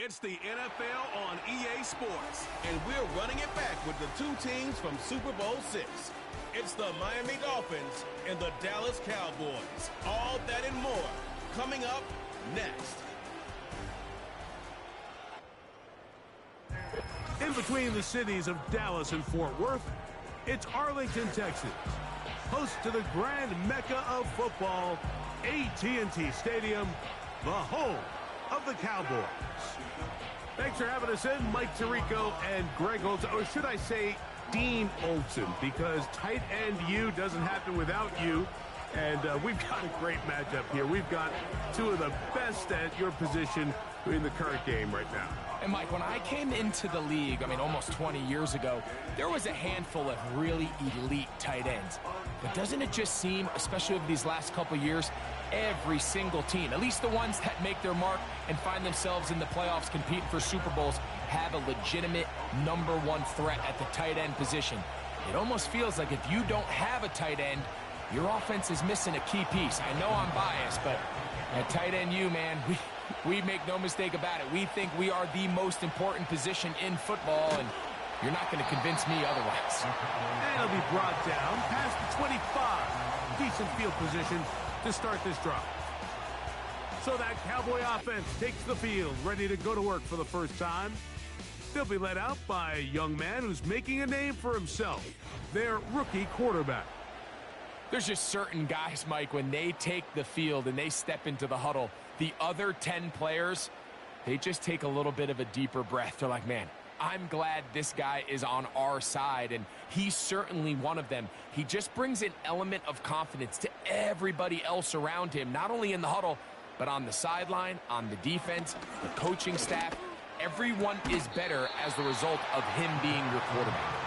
It's the NFL on EA Sports, and we're running it back with the two teams from Super Bowl VI. It's the Miami Dolphins and the Dallas Cowboys. All that and more coming up next. In between the cities of Dallas and Fort Worth, it's Arlington, Texas, host to the grand mecca of football, AT&T Stadium, the home of the Cowboys. Thanks for having us in, Mike Tirico and Greg Olson, or should I say Dean Olson, because tight end you doesn't happen without you. And we've got a great matchup here. We've got two of the best at your position in the current game right now. And Mike, when I came into the league, almost 20 years ago, there was a handful of really elite tight ends. But doesn't it just seem, especially over these last couple years, every single team, at least the ones that make their mark and find themselves in the playoffs competing for Super Bowls, have a legitimate number one threat at the tight end position. It almost feels like if you don't have a tight end, your offense is missing a key piece. I know I'm biased, but at tight end you, man, we make no mistake about it. We think we are the most important position in football, and you're not going to convince me otherwise. And it'll be brought down past the 25. Decent field position to start this drive. So that Cowboy offense takes the field, ready to go to work for the first time. They'll be led out by a young man who's making a name for himself, their rookie quarterback. There's just certain guys, Mike, when they take the field and they step into the huddle, the other 10 players, they just take a little bit of a deeper breath. They're like, man, I'm glad this guy is on our side, and he's certainly one of them. He just brings an element of confidence to everybody else around him, not only in the huddle, but on the sideline, on the defense, the coaching staff. Everyone is better as the result of him being your quarterback.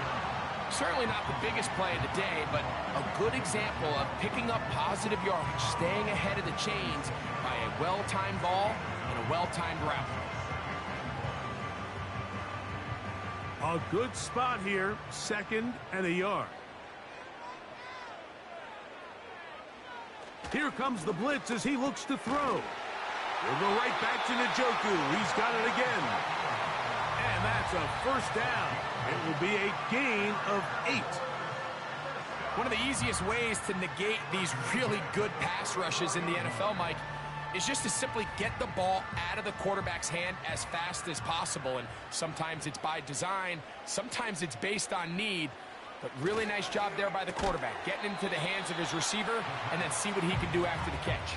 Certainly not the biggest play of the day, but a good example of picking up positive yardage, staying ahead of the chains by a well-timed ball and a well-timed route. A good spot here, 2nd and a yard. Here comes the blitz as he looks to throw. We'll go right back to Njoku. He's got it again. And that's a first down. It will be a gain of 8. One of the easiest ways to negate these really good pass rushes in the NFL, Mike, is just to simply get the ball out of the quarterback's hand as fast as possible. And sometimes it's by design, sometimes it's based on need. But really nice job there by the quarterback, getting into the hands of his receiver and then see what he can do after the catch.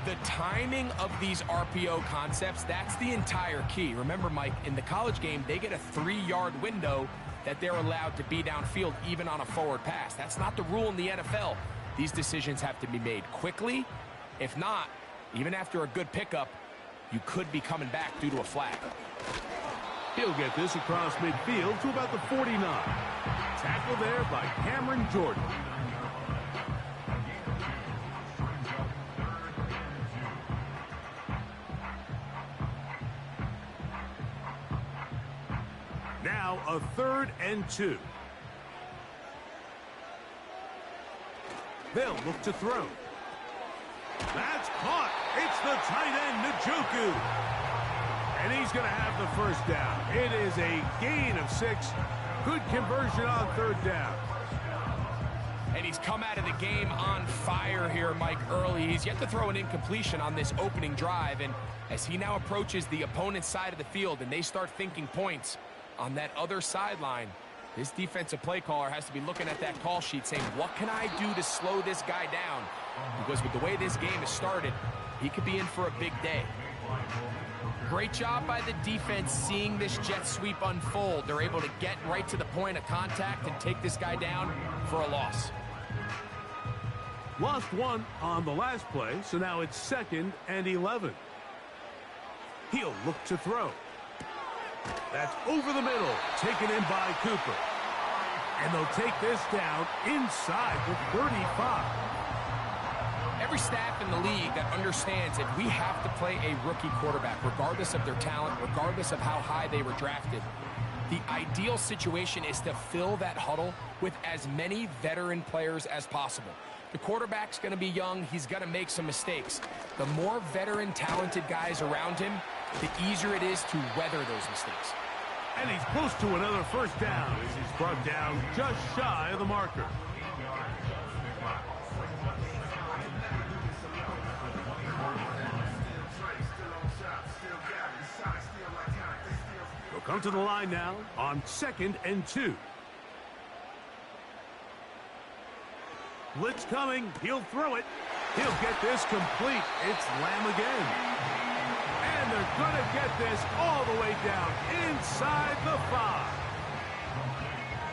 The timing of these RPO concepts, that's the entire key. Remember, Mike, in the college game, they get a 3-yard window that they're allowed to be downfield even on a forward pass. That's not the rule in the NFL. These decisions have to be made quickly. If not, even after a good pickup, you could be coming back due to a flag. He'll get this across midfield to about the 49. Tackle there by Cameron Jordan. Now a 3rd and 2. They'll look to throw. That's caught. It's the tight end, Njoku. And he's going to have the first down. It is a gain of 6. Good conversion on 3rd down. And he's come out of the game on fire here, Mike, early. He's yet to throw an incompletion on this opening drive. And as he now approaches the opponent's side of the field and they start thinking points on that other sideline, this defensive play caller has to be looking at that call sheet saying, what can I do to slow this guy down? Because with the way this game has started, he could be in for a big day. Great job by the defense seeing this jet sweep unfold. They're able to get right to the point of contact and take this guy down for a loss. Lost 1 on the last play, so now it's 2nd and 11. He'll look to throw. That's over the middle, taken in by Cooper. And they'll take this down inside the 35. Every staff in the league that understands that we have to play a rookie quarterback, regardless of their talent, regardless of how high they were drafted. The ideal situation is to fill that huddle with as many veteran players as possible. The quarterback's going to be young. He's going to make some mistakes. The more veteran, talented guys around him, the easier it is to weather those mistakes. And he's close to another first down as he's brought down just shy of the marker. They'll come to the line now on 2nd and 2. Blitz coming. He'll throw it. He'll get this complete. It's Lamb again. And they're going to get this all the way down inside the 5.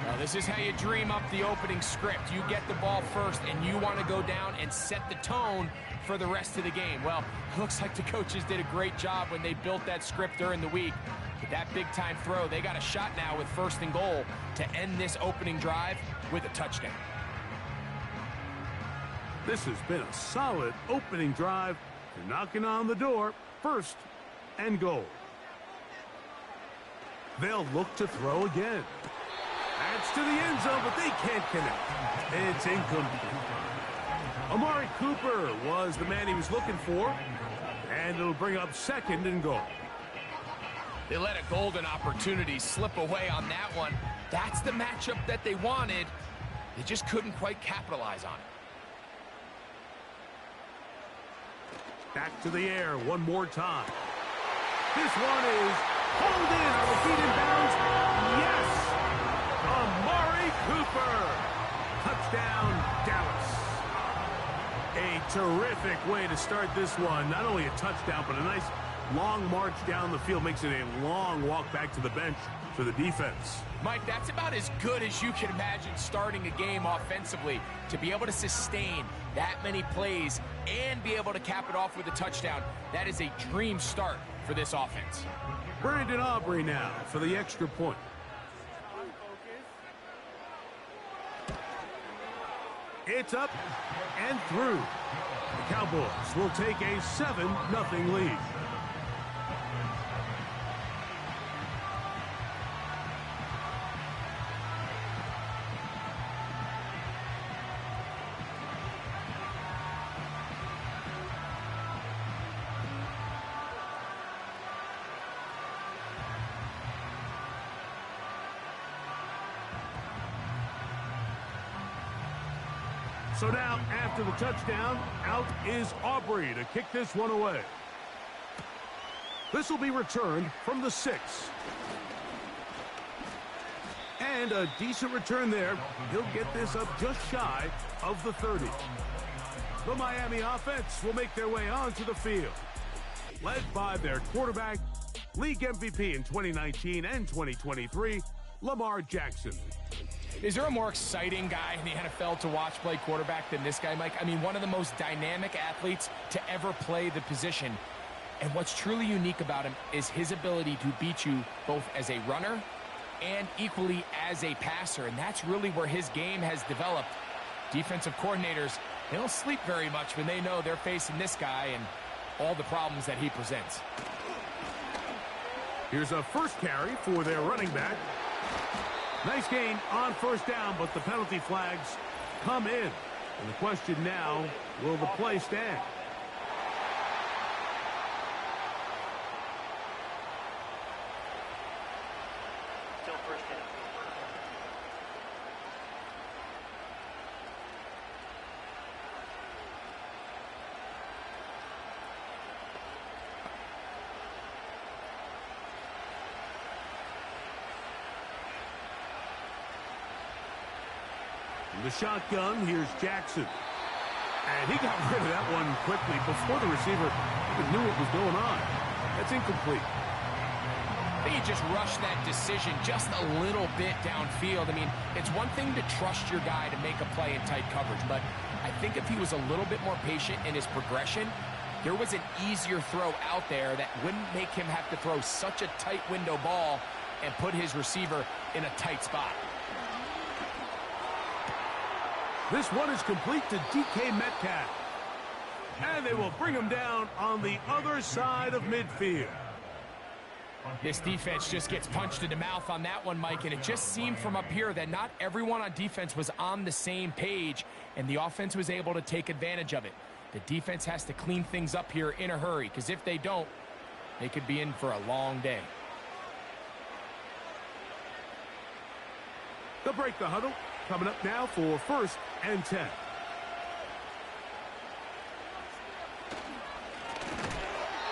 Now, this is how you dream up the opening script. You get the ball first, and you want to go down and set the tone for the rest of the game. Well, it looks like the coaches did a great job when they built that script during the week. With that big-time throw, they got a shot now with 1st and goal to end this opening drive with a touchdown. This has been a solid opening drive. They're knocking on the door. 1st and goal. They'll look to throw again. That's to the end zone, but they can't connect. It's incomplete. Amari Cooper was the man he was looking for, and it'll bring up 2nd and goal. They let a golden opportunity slip away on that one. That's the matchup that they wanted. They just couldn't quite capitalize on it. Back to the air one more time. This one is pulled in on the feet in bounds. Yes! Amari Cooper. Touchdown, Dallas. A terrific way to start this one. Not only a touchdown, but a nice long march down the field. Makes it a long walk back to the bench for the defense. Mike, that's about as good as you can imagine starting a game offensively. To be able to sustain that many plays and be able to cap it off with a touchdown, that is a dream start for this offense. Brandon Aubrey now for the extra point. It's up and through. The Cowboys will take a 7-0 lead. So now, after the touchdown, out is Aubrey to kick this one away. This will be returned from the 6. And a decent return there. He'll get this up just shy of the 30. The Miami offense will make their way onto the field, led by their quarterback, league MVP in 2019 and 2023, Lamar Jackson. Is there a more exciting guy in the NFL to watch play quarterback than this guy, Mike? I mean, one of the most dynamic athletes to ever play the position. And what's truly unique about him is his ability to beat you both as a runner and equally as a passer. And that's really where his game has developed. Defensive coordinators, they don't sleep very much when they know they're facing this guy and all the problems that he presents. Here's a first carry for their running back. Nice gain on 1st down, but the penalty flags come in. And the question now, will the play stand? Still 1st down. In the shotgun, here's Jackson. And he got rid of that one quickly before the receiver even knew what was going on. That's incomplete. I think he just rushed that decision just a little bit downfield. I mean, it's one thing to trust your guy to make a play in tight coverage, but I think if he was a little bit more patient in his progression, there was an easier throw out there that wouldn't make him have to throw such a tight window ball and put his receiver in a tight spot. This one is complete to DK Metcalf. And they will bring him down on the other side of midfield. This defense just gets punched in the mouth on that one, Mike, and it just seemed from up here that not everyone on defense was on the same page, and the offense was able to take advantage of it. The defense has to clean things up here in a hurry, because if they don't, they could be in for a long day. They'll break the huddle. Coming up now for 1st and 10.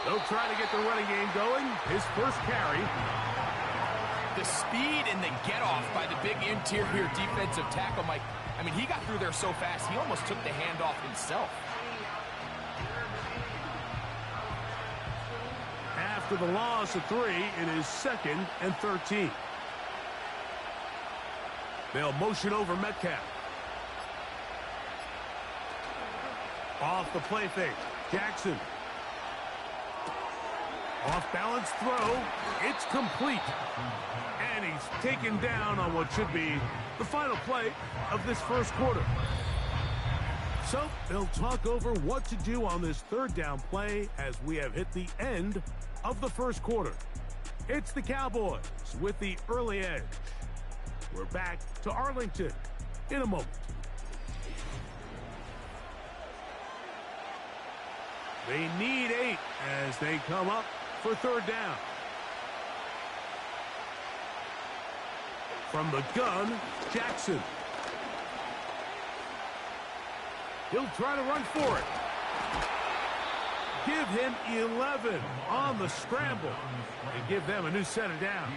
They'll try to get the running game going. His first carry. The speed and the get-off by the big interior defensive tackle, Mike. I mean, he got through there so fast, he almost took the handoff himself. After the loss of 3, it is 2nd and 13. They'll motion over Metcalf. Off the play fake. Jackson. Off balance throw. It's complete. And he's taken down on what should be the final play of this first quarter. So they'll talk over what to do on this 3rd down play as we have hit the end of the first quarter. It's the Cowboys with the early edge. We're back to Arlington in a moment. They need 8 as they come up for 3rd down. From the gun, Jackson. He'll try to run for it. Give him 11 on the scramble and give them a new set of downs.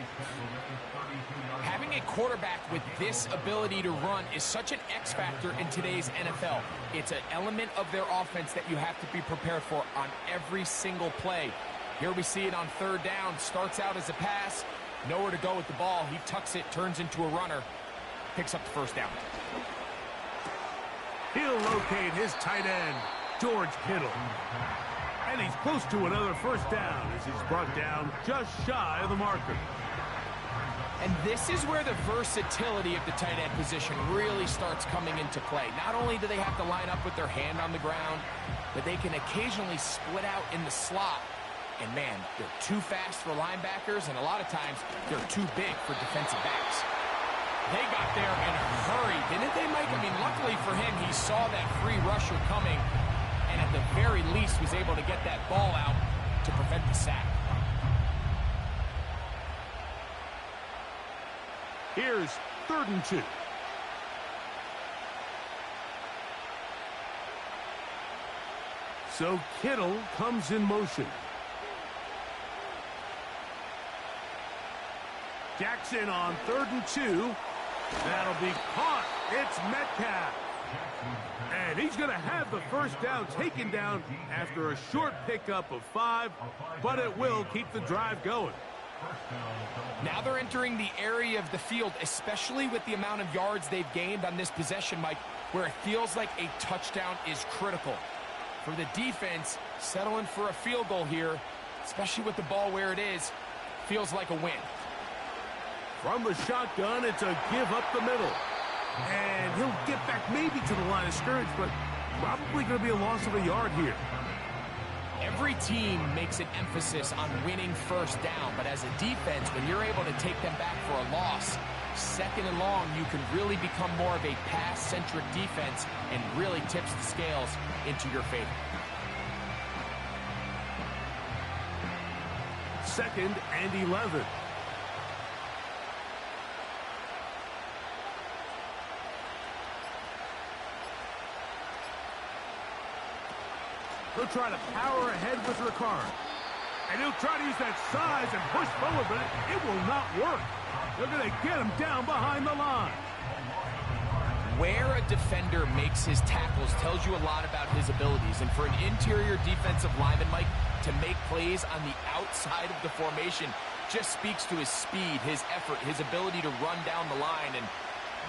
Having a quarterback with this ability to run is such an X factor in today's NFL. It's an element of their offense that you have to be prepared for on every single play. Here we see it on 3rd down. Starts out as a pass. Nowhere to go with the ball. He tucks it, turns into a runner. Picks up the 1st down. He'll locate his tight end, George Kittle. And he's close to another 1st down as he's brought down just shy of the marker. And this is where the versatility of the tight end position really starts coming into play. Not only do they have to line up with their hand on the ground, but they can occasionally split out in the slot. And man, they're too fast for linebackers, and a lot of times they're too big for defensive backs. They got there in a hurry, didn't they, Mike? I mean, luckily for him, he saw that free rusher coming, and at the very least was able to get that ball out to prevent the sack. Here's 3rd and 2. So Kittle comes in motion. Jackson on 3rd and 2. That'll be caught. It's Metcalf. And he's going to have the 1st down taken down after a short pickup of 5, but it will keep the drive going. Now they're entering the area of the field, especially with the amount of yards they've gained on this possession, Mike, where it feels like a touchdown is critical. For the defense, settling for a field goal here, especially with the ball where it is, feels like a win. From the shotgun, it's a give up the middle. And he'll get back maybe to the line of scrimmage, but probably going to be a loss of a yard here. Every team makes an emphasis on winning 1st down, but as a defense, when you're able to take them back for a loss, 2nd and long, you can really become more of a pass-centric defense and really tips the scales into your favor. 2nd and 11. He'll try to power ahead with Ricard. And he'll try to use that size and push forward, but it will not work. They're going to get him down behind the line. Where a defender makes his tackles tells you a lot about his abilities. And for an interior defensive lineman, Mike, to make plays on the outside of the formation just speaks to his speed, his effort, his ability to run down the line. And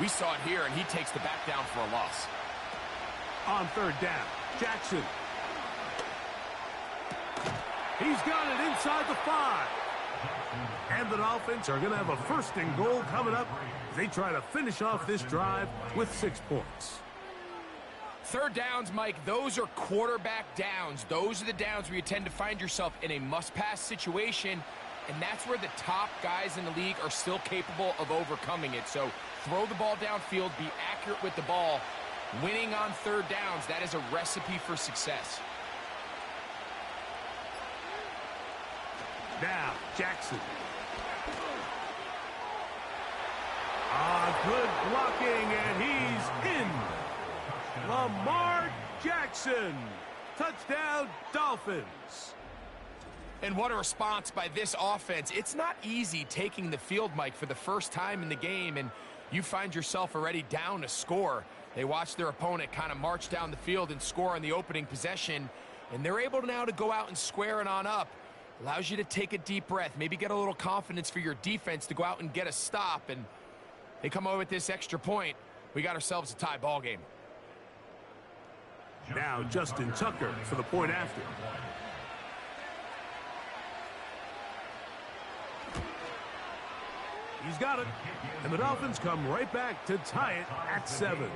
we saw it here, and he takes the back down for a loss. On 3rd down, Jackson. He's got it inside the 5. And the Dolphins are going to have a 1st and goal coming up as they try to finish off this drive with 6 points. 3rd downs, Mike, those are quarterback downs. Those are the downs where you tend to find yourself in a must-pass situation, and that's where the top guys in the league are still capable of overcoming it. So throw the ball downfield, be accurate with the ball. Winning on 3rd downs, that is a recipe for success. Now, Jackson. Good blocking, and he's in. Lamar Jackson. Touchdown, Dolphins. And what a response by this offense. It's not easy taking the field, Mike, for the first time in the game, and you find yourself already down a score. They watch their opponent kind of march down the field and score on the opening possession, and they're able now to go out and square it on up. Allows you to take a deep breath, maybe get a little confidence for your defense to go out and get a stop, and they come away with this extra point. We got ourselves a tie ball game. Now Justin Tucker for the point after. He's got it. And the Dolphins come right back to tie it at 7.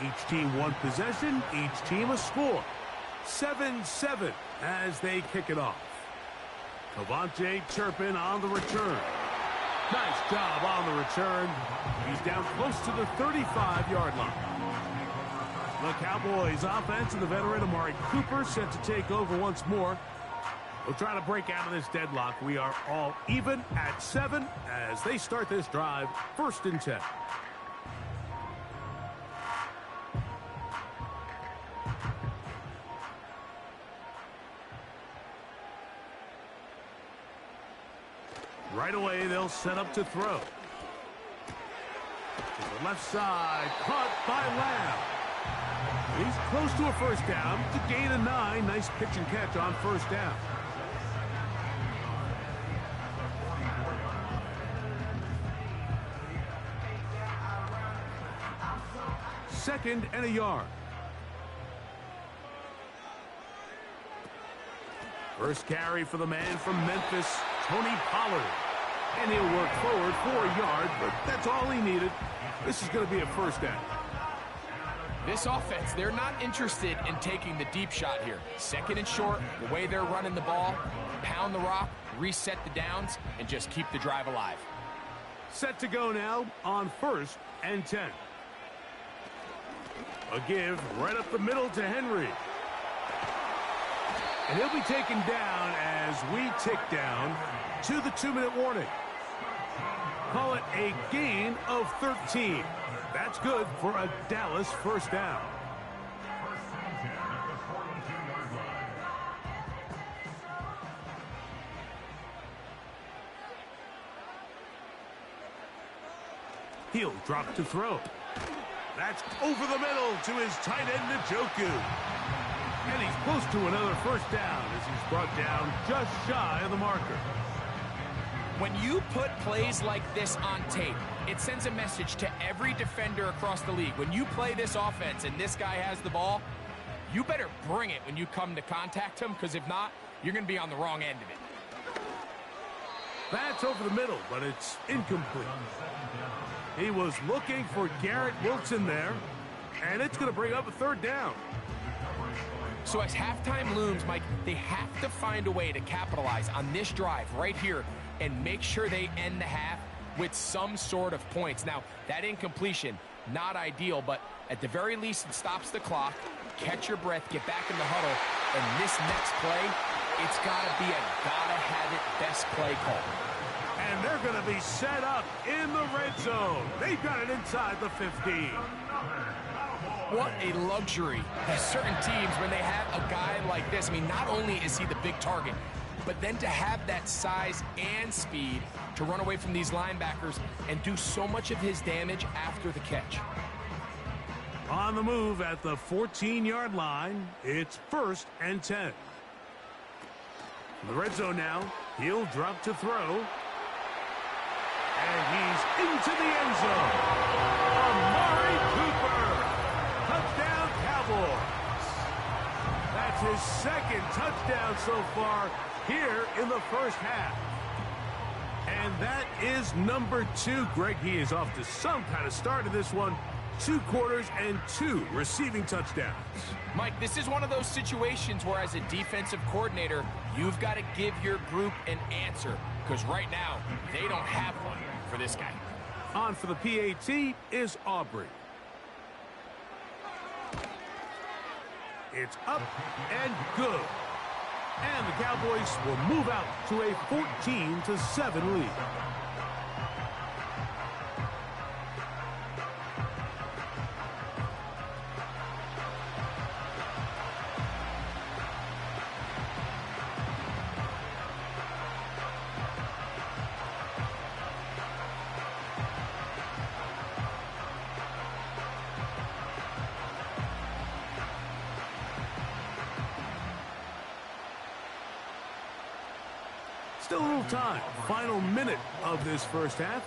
Each team one possession, each team a score. 7-7 as they kick it off. Cavante Turpin on the return. Nice job on the return. He's down close to the 35-yard line. The Cowboys offense and the veteran Amari Cooper set to take over once more. We'll try to break out of this deadlock. We are all even at 7 as they start this drive, 1st and 10. Right away, they'll set up to throw. To the left side, caught by Lamb. He's close to a first down. To gain a 9. Nice pitch and catch on first down. Second and a yard. First carry for the man from Memphis, Tony Pollard. And he'll work forward for a yard, but that's all he needed. This is going to be a first down. This offense, they're not interested in taking the deep shot here. 2nd and short, the way they're running the ball, pound the rock, reset the downs, and just keep the drive alive. Set to go now on 1st and 10. A give right up the middle to Henry. And he'll be taken down as we tick down to the 2-minute warning. Call it a gain of 13. That's good for a Dallas first down. He'll drop to throw. That's over the middle to his tight end, Njoku. And he's close to another first down as he's brought down just shy of the marker. When you put plays like this on tape, it sends a message to every defender across the league. When you play this offense and this guy has the ball, you better bring it when you come to contact him, because if not, you're going to be on the wrong end of it. That's over the middle, but it's incomplete. He was looking for Garrett Wilson there, and it's going to bring up a 3rd down. So as halftime looms, Mike, they have to find a way to capitalize on this drive right here and make sure they end the half with some sort of points. Now, that incompletion, not ideal, but at the very least, it stops the clock. Catch your breath, get back in the huddle, and this next play, it's got to be a gotta-have-it best play call. And they're going to be set up in the red zone. They've got it inside the 15. What a luxury. There's certain teams, when they have a guy like this, I mean, not only is he the big target, but then to have that size and speed to run away from these linebackers and do so much of his damage after the catch. On the move at the 14-yard line, it's 1st and 10. In the red zone now, he'll drop to throw. And he's into the end zone. Amari Cooper. Touchdown, Cowboys. That's his 2nd touchdown so far. here in the first half. And that is number 2. Greg, he is off to some kind of start in this one. 2 quarters and 2 receiving touchdowns. Mike, this is one of those situations where as a defensive coordinator, you've got to give your group an answer, because right now, they don't have one for this guy. On for the PAT is Aubrey. It's up and good. And the Cowboys will move out to a 14-7 lead. Still a little time. Final minute of this first half.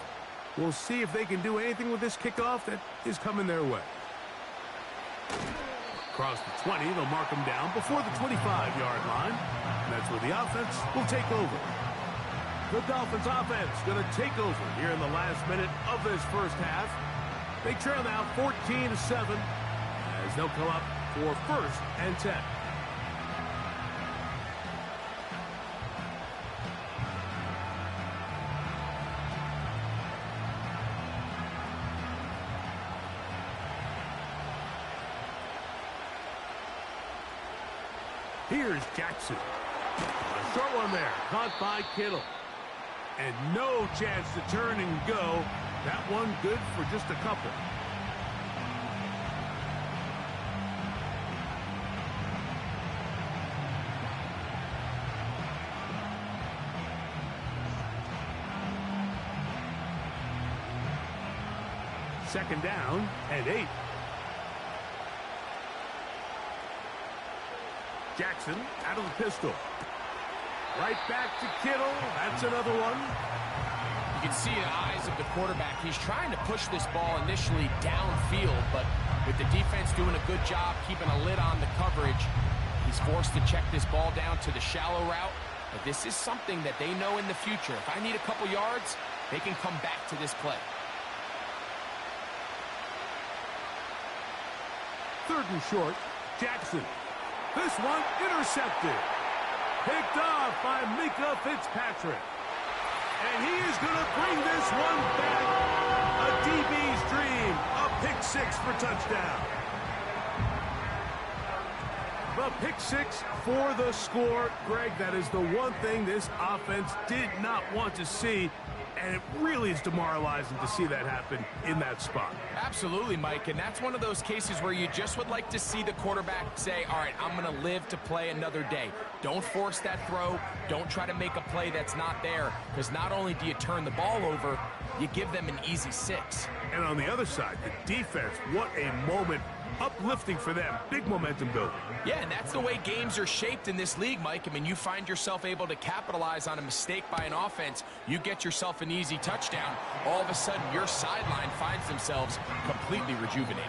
We'll see if they can do anything with this kickoff that is coming their way. Across the 20, they'll mark them down before the 25-yard line. And that's where the offense will take over. The Dolphins offense going to take over here in the last minute of this first half. They trail now 14-7 as they'll come up for 1st and 10. Here's Jackson. A short one there, caught by Kittle. And no chance to turn and go. That one good for just a couple. Second down and 8. Jackson out of the pistol. Right back to Kittle. That's another one. You can see the eyes of the quarterback. He's trying to push this ball initially downfield, but with the defense doing a good job keeping a lid on the coverage, he's forced to check this ball down to the shallow route. But this is something that they know in the future. If I need a couple yards, they can come back to this play. 3rd and short. Jackson. This one intercepted. Picked off by Mika Fitzpatrick. And he is going to bring this one back. A DB's dream. A pick 6 for touchdown. The pick 6 for the score. Greg, that is the one thing this offense did not want to see. And it really is demoralizing to see that happen in that spot. Absolutely, Mike, and that's one of those cases where you just would like to see the quarterback say, all right, I'm going to live to play another day. Don't force that throw. Don't try to make a play that's not there, because not only do you turn the ball over, you give them an easy 6. And on the other side, the defense, what a moment. Uplifting for them. Big momentum building. Yeah, and that's the way games are shaped in this league, Mike. I mean, you find yourself able to capitalize on a mistake by an offense. You get yourself an easy touchdown. All of a sudden, your sideline finds themselves completely rejuvenated.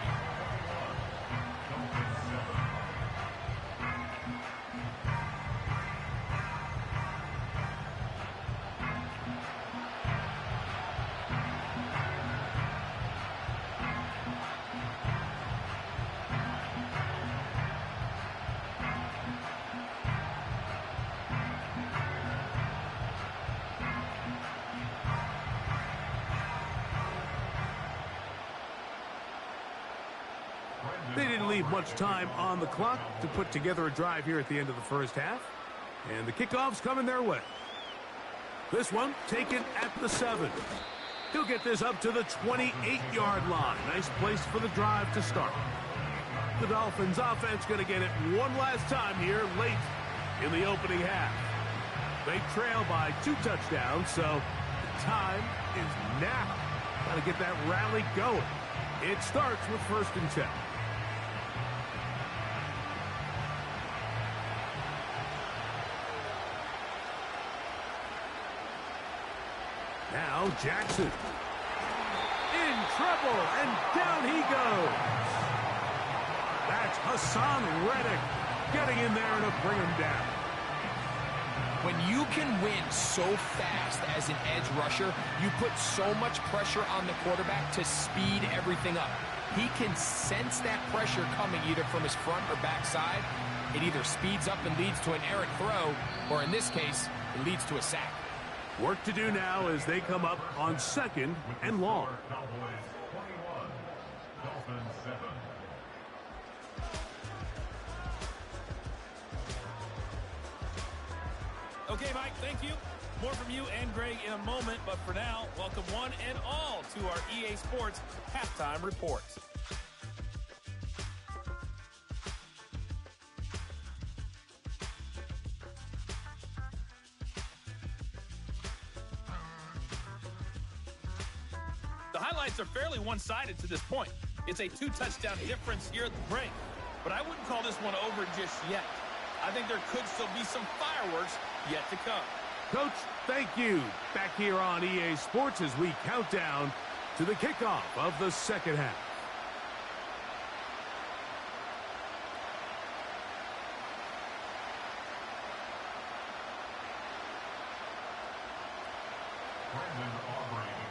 They didn't leave much time on the clock to put together a drive here at the end of the first half. And the kickoff's coming their way. This one taken at the 7. He'll get this up to the 28-yard line. Nice place for the drive to start. The Dolphins offense going to get it one last time here late in the opening half. They trail by 2 touchdowns, so the time is now. Got to get that rally going. It starts with 1st and 10. Now Jackson. In trouble, and down he goes. That's Hassan Reddick getting in there to bring him down. When you can win so fast as an edge rusher, you put so much pressure on the quarterback to speed everything up. He can sense that pressure coming either from his front or back side. It either speeds up and leads to an errant throw, or in this case, it leads to a sack. Work to do now as they come up on 2nd and long. Cowboys 21, Dolphins 7. Okay, Mike, thank you. More from you and Greg in a moment, but for now, welcome one and all to our EA Sports Halftime Report. The highlights are fairly one-sided to this point. It's a 2-touchdown difference here at the break, but I wouldn't call this one over just yet. I think there could still be some fireworks yet to come. Coach, thank you. Back here on EA Sports as we count down to the kickoff of the second half.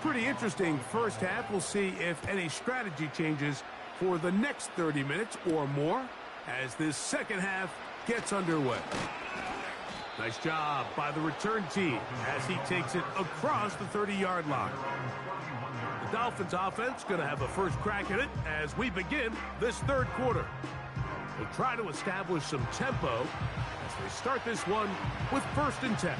Pretty interesting first half. We'll see if any strategy changes for the next 30 minutes or more as this second half gets underway. Nice job by the return team as he takes it across the 30-yard line. The Dolphins offense going to have a first crack at it as we begin this third quarter. We'll try to establish some tempo as they start this one with 1st and 10.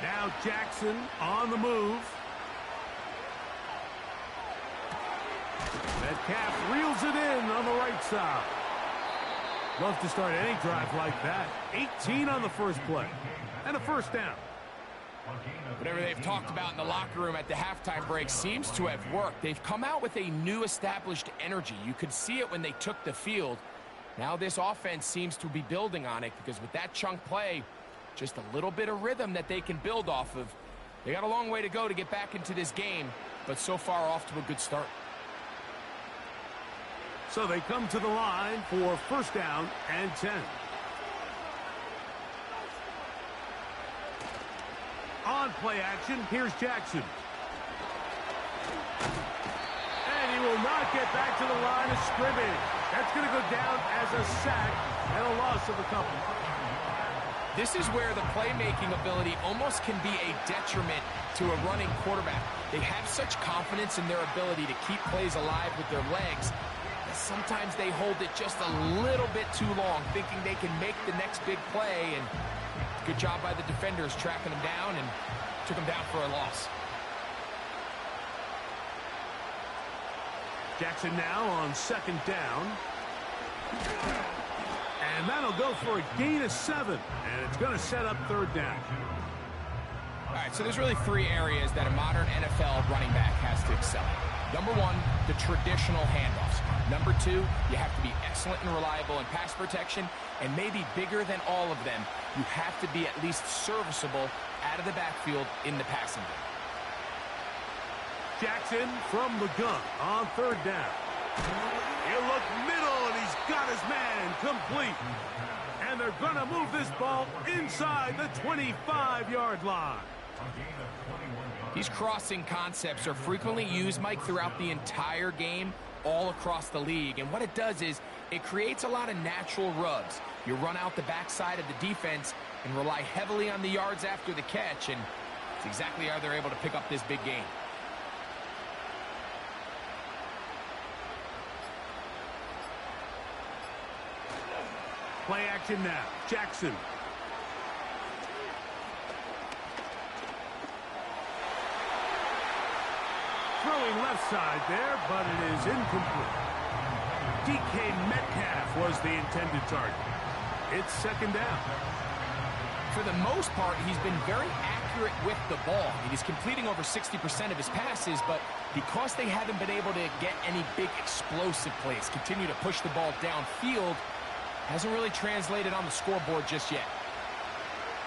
Now Jackson on the move. Metcalf reels it in on the right side. Love to start any drive like that. 18 on the first play. And a first down. Whatever they've talked about in the locker room at the halftime break seems to have worked. They've come out with a new established energy. You could see it when they took the field. Now this offense seems to be building on it because with that chunk play, just a little bit of rhythm that they can build off of. They got a long way to go to get back into this game, but so far off to a good start. So they come to the line for first down and 10. On play action, here's Jackson. And he will not get back to the line of scrimmage. That's going to go down as a sack and a loss of a couple. This is where the playmaking ability almost can be a detriment to a running quarterback. They have such confidence in their ability to keep plays alive with their legs that sometimes they hold it just a little bit too long, thinking they can make the next big play. And good job by the defenders tracking them down and took them down for a loss. Jackson now on 2nd down. And that'll go for a gain of 7. And it's going to set up 3rd down. All right, so there's really 3 areas that a modern NFL running back has to excel at. Number 1, the traditional handoffs. Number 2, you have to be excellent and reliable in pass protection. And maybe bigger than all of them, you have to be at least serviceable out of the backfield in the passing game. Jackson from the gun on 3rd down. He'll look middle, and he's got his man complete. And they're going to move this ball inside the 25-yard line. These crossing concepts are frequently used, Mike, throughout the entire game, all across the league. And what it does is it creates a lot of natural rubs. You run out the backside of the defense and rely heavily on the yards after the catch, and it's exactly how they're able to pick up this big game. Play action now. Jackson. Throwing left side there, but it is incomplete. DK Metcalf was the intended target. It's 2nd down. For the most part, he's been very accurate with the ball. I mean, he's completing over 60% of his passes, but because they haven't been able to get any big explosive plays, continue to push the ball downfield, Hasn't really translated on the scoreboard just yet.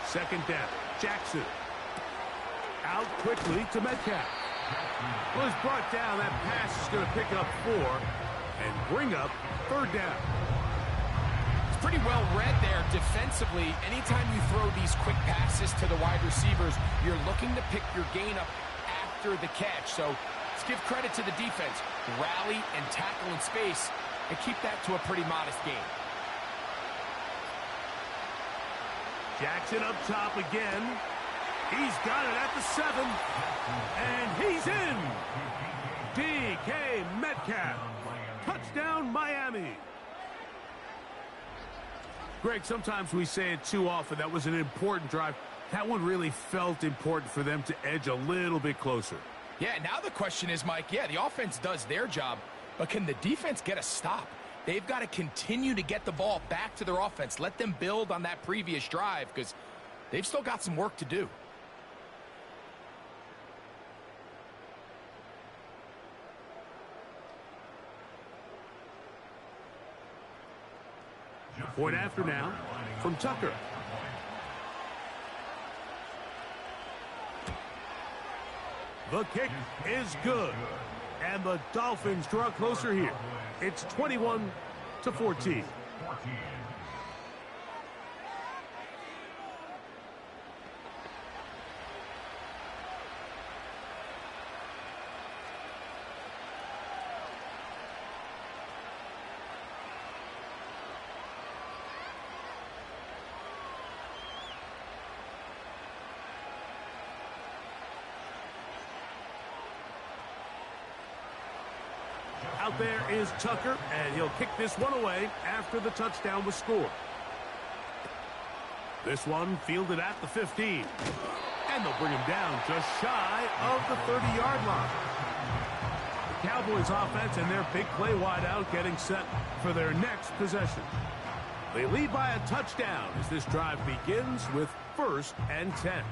Second down. Jackson. Out quickly to Metcalf. Well, he's brought down. That pass is going to pick up 4 and bring up third down. It's pretty well read there defensively. Anytime you throw these quick passes to the wide receivers, you're looking to pick your gain up after the catch. So let's give credit to the defense. Rally and tackle in space and keep that to a pretty modest game. Jackson up top again. He's got it at the 7. And he's in. DK Metcalf. Touchdown, Miami. Greg, sometimes we say it too often. That was an important drive. That one really felt important for them to edge a little bit closer. Yeah, now the question is, Mike, yeah, the offense does their job, but can the defense get a stop? They've got to continue to get the ball back to their offense. Let them build on that previous drive because they've still got some work to do. Point after now from Tucker. The kick is good. And the Dolphins draw closer here. It's 21-14. Out there is Tucker, and he'll kick this one away after the touchdown was scored. This one fielded at the 15. And they'll bring him down just shy of the 30-yard line. The Cowboys offense and their big play wideout getting set for their next possession. They lead by a touchdown as this drive begins with 1st and 10.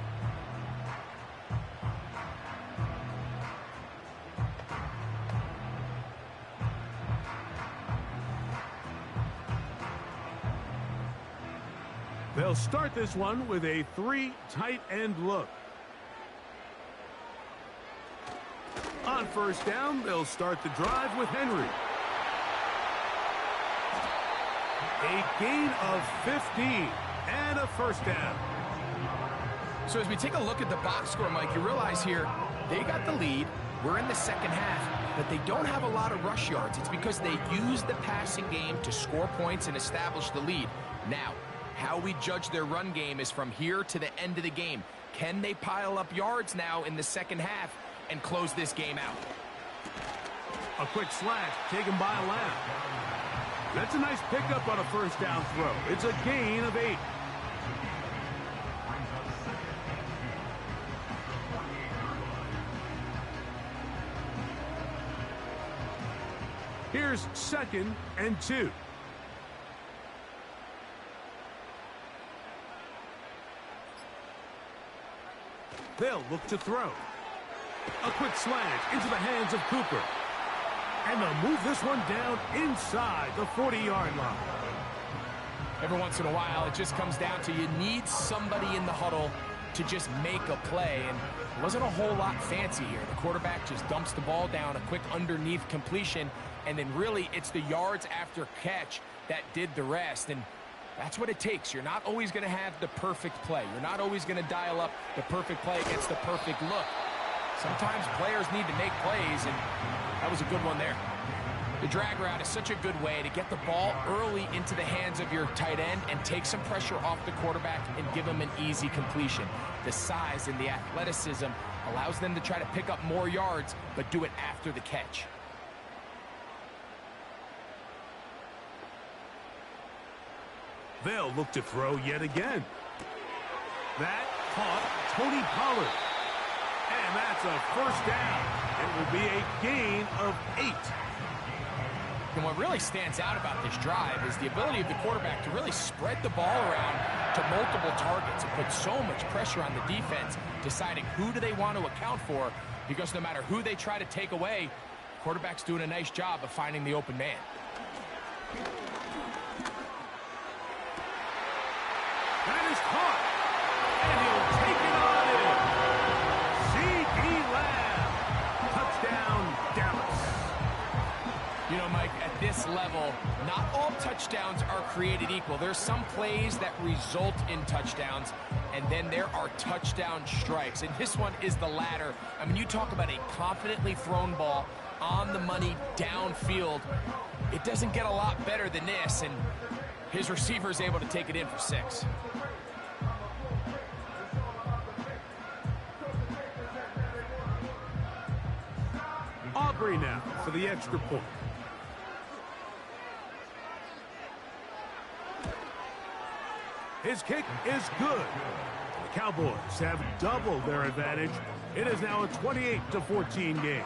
They'll start this one with a 3 tight end look. On 1st down, they'll start the drive with Henry. A gain of 15 and a 1st down. So as we take a look at the box score, Mike, you realize here they got the lead. We're in the second half, but they don't have a lot of rush yards. It's because they use the passing game to score points and establish the lead. Now, how we judge their run game is from here to the end of the game. Can they pile up yards now in the second half and close this game out? A quick slash taken by Lamb. That's a nice pickup on a 1st down throw. It's a gain of 8. Here's 2nd and 2. They'll look to throw. A quick slant into the hands of Cooper. And they'll move this one down inside the 40-yard line. Every once in a while, it just comes down to you need somebody in the huddle to just make a play. And it wasn't a whole lot fancy here. The quarterback just dumps the ball down, a quick underneath completion, and then really it's the yards after catch that did the rest. And that's what it takes. You're not always going to have the perfect play. You're not always going to dial up the perfect play against the perfect look. Sometimes players need to make plays, and that was a good one there. The drag route is such a good way to get the ball early into the hands of your tight end and take some pressure off the quarterback and give him an easy completion. The size and the athleticism allows them to try to pick up more yards, but do it after the catch. They'll look to throw yet again. That caught Tony Pollard. And that's a 1st down. It will be a gain of 8. And what really stands out about this drive is the ability of the quarterback to really spread the ball around to multiple targets and put so much pressure on the defense, deciding who do they want to account for, because no matter who they try to take away, the quarterback's doing a nice job of finding the open man. touchdowns are created equal. There's some plays that result in touchdowns, and then there are touchdown strikes. And this one is the latter. I mean, you talk about a confidently thrown ball on the money downfield. It doesn't get a lot better than this, and his receiver is able to take it in for 6. Aubrey now for the extra point. His kick is good. The Cowboys have doubled their advantage. It is now a 28-14 game.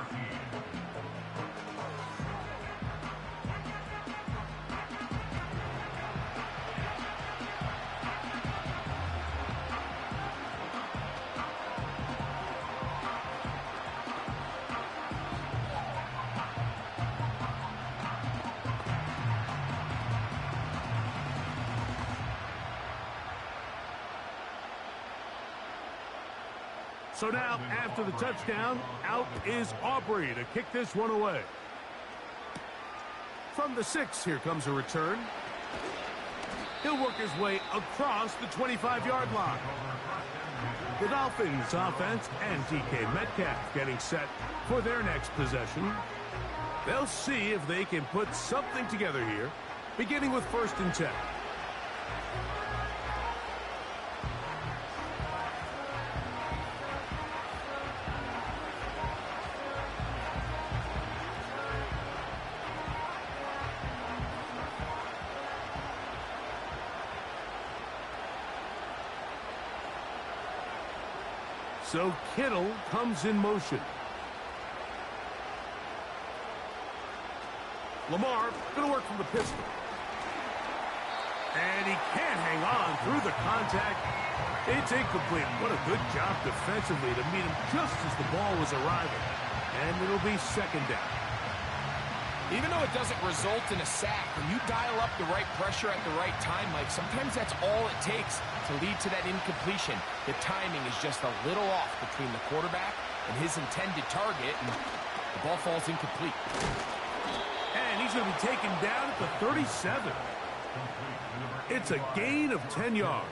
So now, after the touchdown, out is Aubrey to kick this one away. From the 6, here comes a return. He'll work his way across the 25-yard line. The Dolphins offense and DK Metcalf getting set for their next possession. They'll see if they can put something together here, beginning with 1st and 10. So Kittle comes in motion. Lamar going to work from the pistol. And he can't hang on through the contact. It's incomplete. What a good job defensively to meet him just as the ball was arriving. And it'll be 2nd down. Even though it doesn't result in a sack, when you dial up the right pressure at the right time, Mike, sometimes that's all it takes to lead to that incompletion. The timing is just a little off between the quarterback and his intended target, and the ball falls incomplete. And he's going to be taken down at the 37. It's a gain of 10 yards.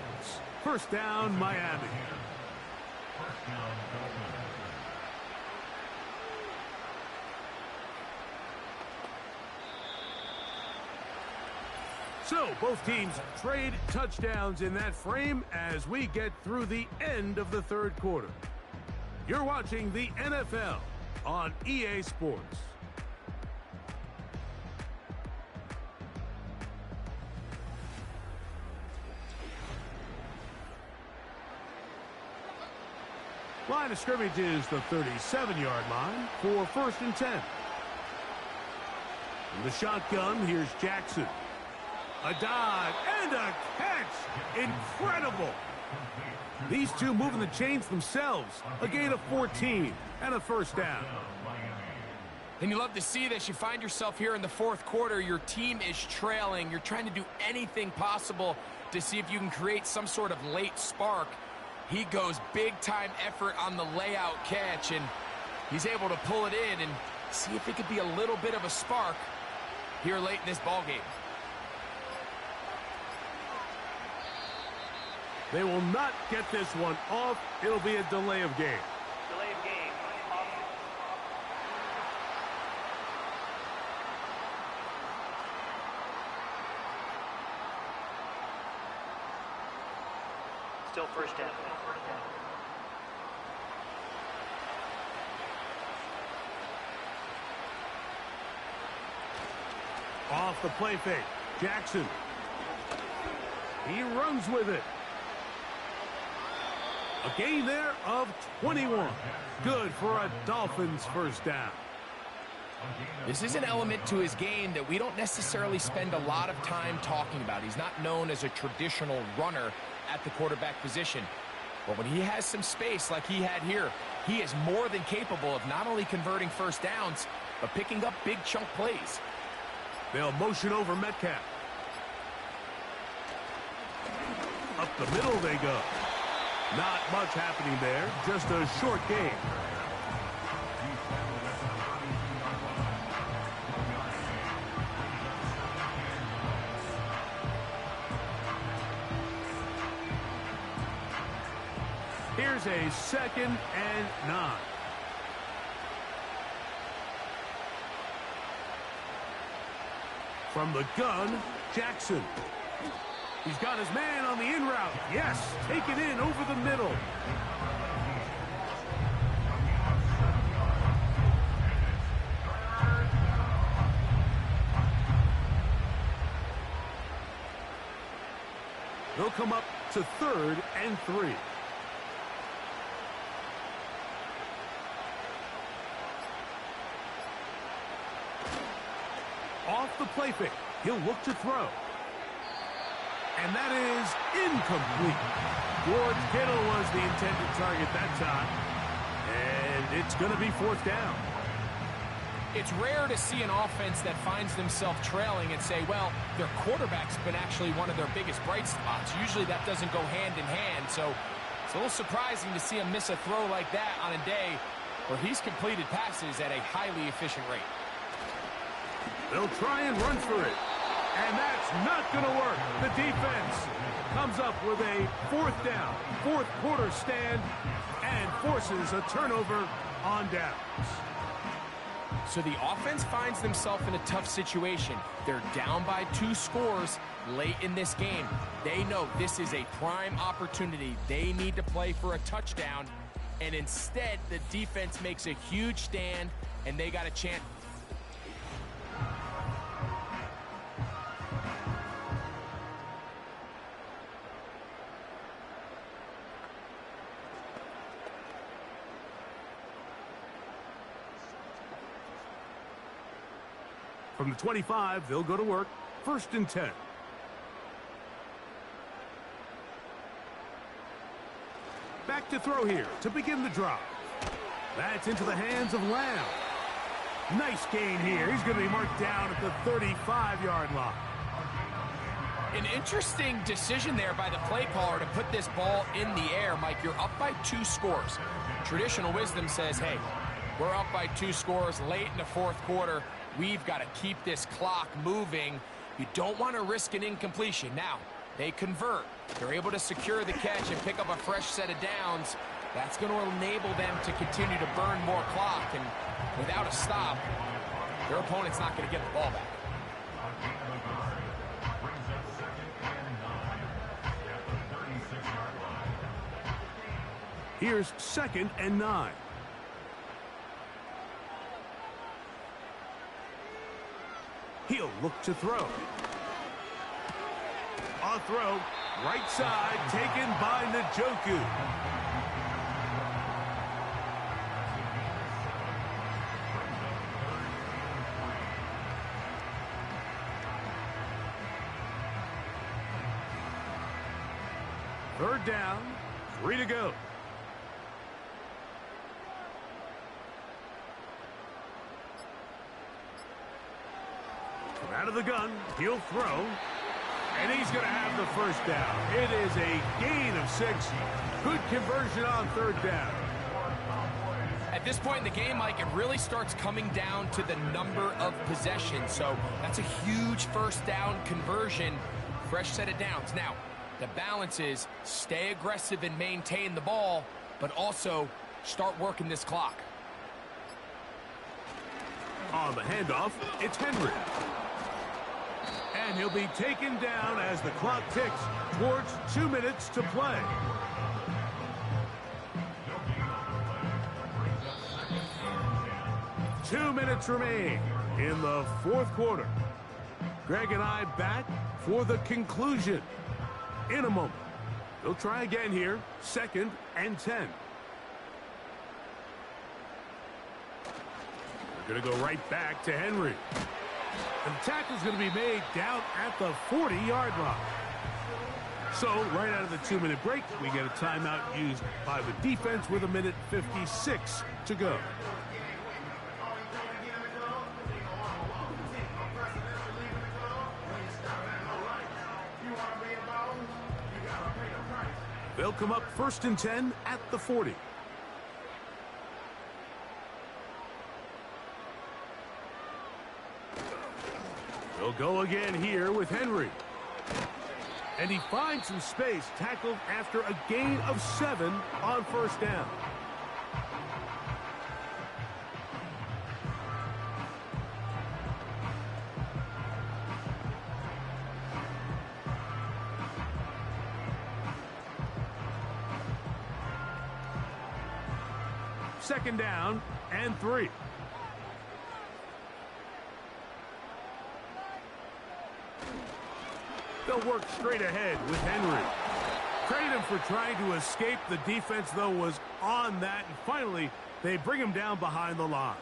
1st down, Miami. So, both teams trade touchdowns in that frame as we get through the end of the 3rd quarter. You're watching the NFL on EA Sports. Line of scrimmage is the 37-yard line for 1st and 10. In the shotgun, here's Jackson. A dive and a catch. Incredible. These two moving the chains themselves. A gain of 14 and a 1st down. And you love to see this. You find yourself here in the 4th quarter. Your team is trailing. You're trying to do anything possible to see if you can create some sort of late spark. He goes big-time effort on the layout catch, and he's able to pull it in and see if it could be a little bit of a spark here late in this ballgame. They will not get this one off. It'll be a delay of game. Delay of game. Still 1st down. Off the play fake. Jackson. He runs with it. A gain there of 21. Good for a Dolphins 1st down. This is an element to his game that we don't necessarily spend a lot of time talking about. He's not known as a traditional runner at the quarterback position. But when he has some space like he had here, he is more than capable of not only converting 1st downs, but picking up big chunk plays. They'll motion over Metcalf. Up the middle they go. Not much happening there, just a short game. Here's a 2nd and 9. From the gun, Jackson. He's got his man on the in route. Yes, take it in over the middle. They'll come up to 3rd and 3. Off the play fake. He'll look to throw. And that is incomplete. George Kittle was the intended target that time. And it's going to be 4th down. It's rare to see an offense that finds themselves trailing and say, well, their quarterback's been actually one of their biggest bright spots. Usually that doesn't go hand in hand, so it's a little surprising to see him miss a throw like that on a day where he's completed passes at a highly efficient rate. They'll try and run for it. And that's not going to work. The defense comes up with a 4th down, 4th quarter stand, and forces a turnover on downs. So the offense finds themselves in a tough situation. They're down by 2 scores late in this game. They know this is a prime opportunity. They need to play for a touchdown. And instead, the defense makes a huge stand, and they got a chance. From the 25, they'll go to work. 1st and 10. Back to throw here to begin the drive. That's into the hands of Lamb. Nice gain here. He's going to be marked down at the 35-yard line. An interesting decision there by the play caller to put this ball in the air. Mike, you're up by 2 scores. Traditional wisdom says, hey, we're up by 2 scores late in the 4th quarter. We've got to keep this clock moving. You don't want to risk an incompletion. Now, they convert. They're able to secure the catch and pick up a fresh set of downs. That's going to enable them to continue to burn more clock. And without a stop, their opponent's not going to get the ball back. Here's 2nd and 9. He'll look to throw. A throw, right side, taken by Njoku. Third down, 3 to go. Out of the gun, he'll throw, and he's going to have the 1st down. It is a gain of 6. Good conversion on 3rd down. At this point in the game, Mike, it really starts coming down to the number of possessions. So that's a huge 1st down conversion, fresh set of downs. Now, the balance is stay aggressive and maintain the ball, but also start working this clock. On the handoff, it's Henry. And he'll be taken down as the clock ticks towards 2 minutes to play. Two minutes remain in the 4th quarter. Greg and I back for the conclusion in a moment. They'll try again here, 2nd and 10. They're going to go right back to Henry. And the tackle's going to be made down at the 40-yard line. So, right out of the 2-minute break, we get a timeout used by the defense with 1:56 to go. They'll come up 1st and 10 at the 40. They'll go again here with Henry. And he finds some space, tackled after a gain of 7 on first down. Second down and 3. They'll work straight ahead with Henry. Credit him for trying to escape. The defense, though, was on that. And finally, they bring him down behind the line.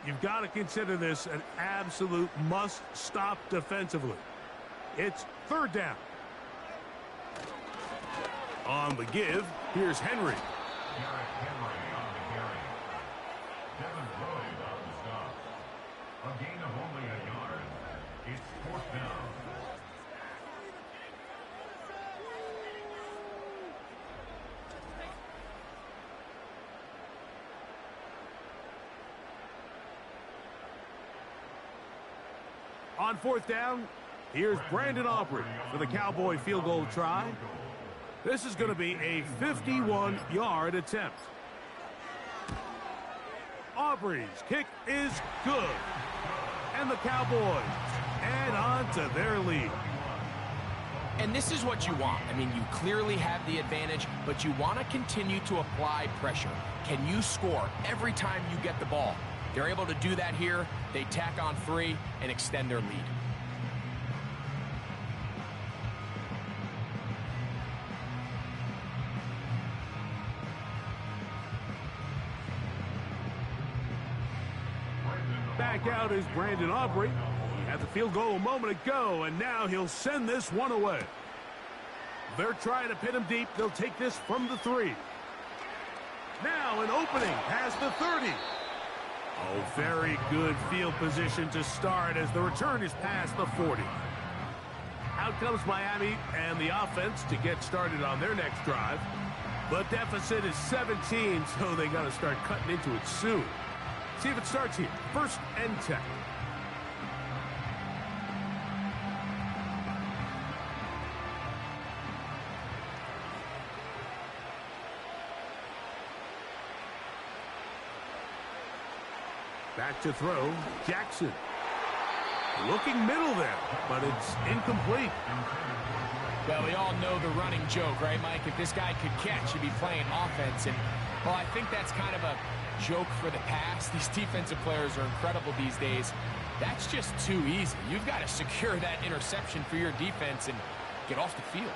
You've got to consider this an absolute must-stop defensively. It's third down. On the give, here's Henry. Derrick Henry on the carry. Devin Lloyd on the stop. A gain of only a yard. It's fourth down. On fourth down, here's Brandon Aubrey for the Cowboy field goal try. This is going to be a 51-yard attempt. Aubrey's kick is good. And the Cowboys add on to their lead. And this is what you want. I mean, you clearly have the advantage, but you want to continue to apply pressure. Can you score every time you get the ball? They're able to do that here. They tack on 3 and extend their lead. Back out is Brandon Aubrey. He had the field goal a moment ago, and now he'll send this one away. They're trying to pin him deep. They'll take this from the 3. Now an opening past the 30. Oh, very good field position to start as the return is past the 40. Out comes Miami and the offense to get started on their next drive. The deficit is 17, so they got to start cutting into it soon. See if it starts here. First and 10. Back to throw, Jackson. Looking middle there, but it's incomplete. Well, we all know the running joke, right, Mike? If this guy could catch, he'd be playing offense. And, well, I think that's kind of a joke for the past. These defensive players are incredible these days. That's just too easy. You've got to secure that interception for your defense and get off the field.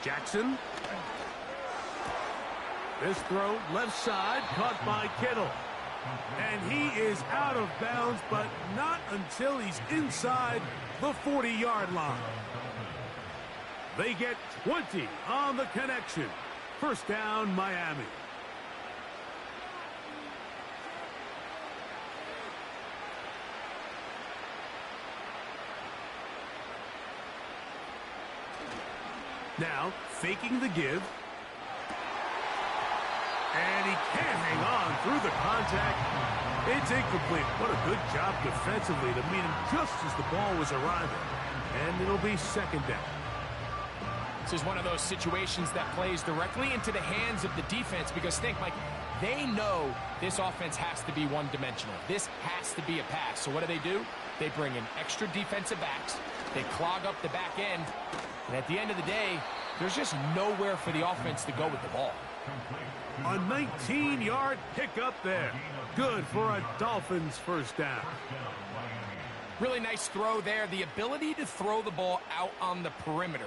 Jackson. This throw, left side, caught by Kittle. And he is out of bounds, but not until he's inside the 40-yard line. They get 20 on the connection. First down, Miami. Now, faking the give. And he can't hang on through the contact. It's incomplete. What a good job defensively to meet him just as the ball was arriving. And it'll be second down. This is one of those situations that plays directly into the hands of the defense because, think, Mike, they know this offense has to be one-dimensional. This has to be a pass. So what do? They bring in extra defensive backs. They clog up the back end. And at the end of the day, there's just nowhere for the offense to go with the ball. A 19-yard pickup there. Good for a Dolphins first down. Really nice throw there. The ability to throw the ball out on the perimeter.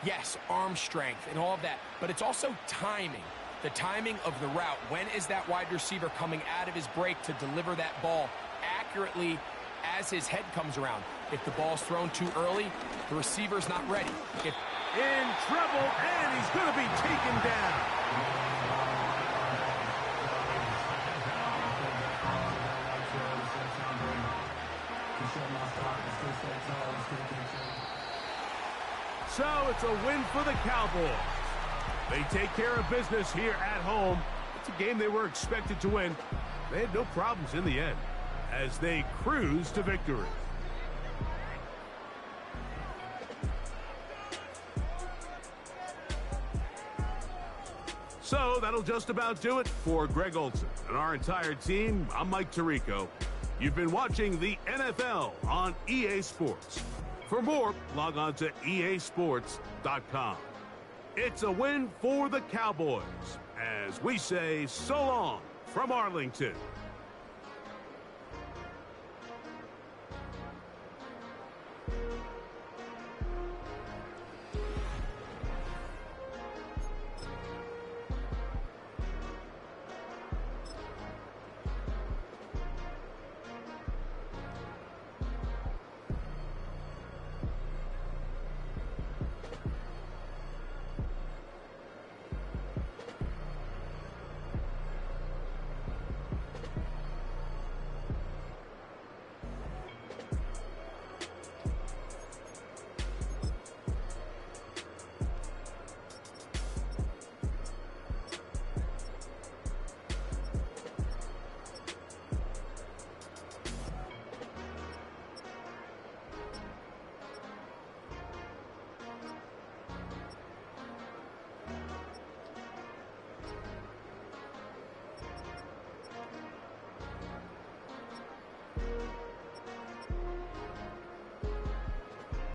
Yes, arm strength and all of that, but it's also timing. The timing of the route. When is that wide receiver coming out of his break to deliver that ball accurately as his head comes around? If the ball's thrown too early, the receiver's not ready. In trouble, and he's going to be taken down. So it's a win for the Cowboys. They take care of business here at home. It's a game they were expected to win. They had no problems in the end as they cruise to victory. So that'll just about do it for Greg Olson and our entire team. I'm Mike Tirico. You've been watching the NFL on EA Sports. For more, log on to easports.com. It's a win for the Cowboys as we say so long from Arlington.